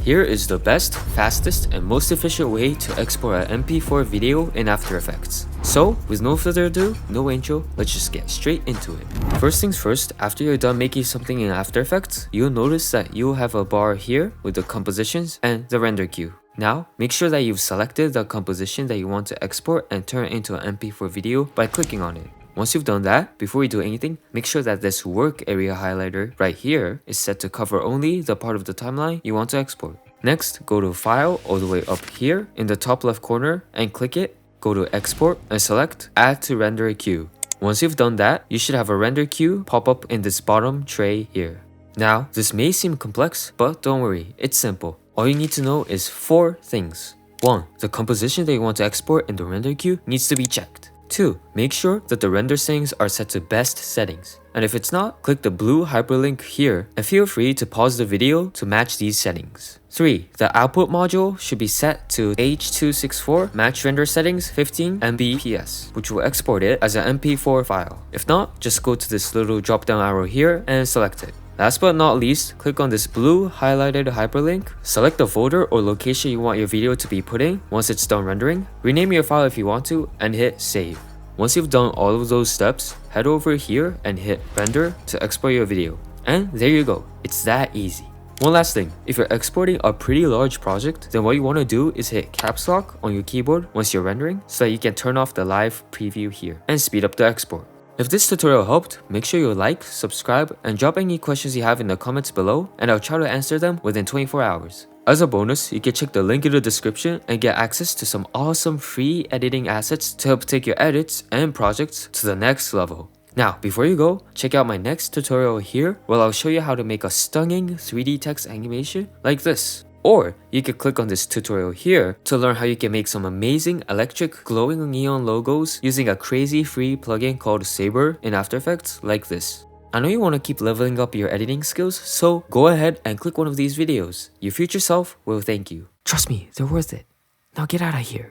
Here is the best, fastest, and most efficient way to export an MP4 video in After Effects. So, with no further ado, no intro, let's just get straight into it. First things first, after you're done making something in After Effects, you'll notice that you'll have a bar here with the compositions and the render queue. Now, make sure that you've selected the composition that you want to export and turn it into an MP4 video by clicking on it. Once you've done that, before you do anything, make sure that this work area highlighter right here is set to cover only the part of the timeline you want to export. Next, go to File all the way up here in the top left corner and click it. Go to Export and select Add to Render Queue. Once you've done that, you should have a render queue pop up in this bottom tray here. Now, this may seem complex, but don't worry, it's simple. All you need to know is 4 things. 1. The composition that you want to export in the render queue needs to be checked. 2. Make sure that the render settings are set to best settings. And if it's not, click the blue hyperlink here and feel free to pause the video to match these settings. 3. The output module should be set to H.264 match render settings 15 Mbps, which will export it as an MP4 file. If not, just go to this little drop down arrow here and select it. Last but not least, click on this blue highlighted hyperlink, select the folder or location you want your video to be put in once it's done rendering, rename your file if you want to, and hit save. Once you've done all of those steps, head over here and hit render to export your video. And there you go, it's that easy. One last thing, if you're exporting a pretty large project, then what you want to do is hit caps lock on your keyboard once you're rendering so that you can turn off the live preview here and speed up the export. If this tutorial helped, make sure you like, subscribe, and drop any questions you have in the comments below, and I'll try to answer them within 24 hours. As a bonus, you can check the link in the description and get access to some awesome free editing assets to help take your edits and projects to the next level. Now, before you go, check out my next tutorial here where I'll show you how to make a stunning 3D text animation like this. Or you can click on this tutorial here to learn how you can make some amazing electric glowing neon logos using a crazy free plugin called Saber in After Effects like this. I know you want to keep leveling up your editing skills, so go ahead and click one of these videos. Your future self will thank you. Trust me, they're worth it. Now get out of here.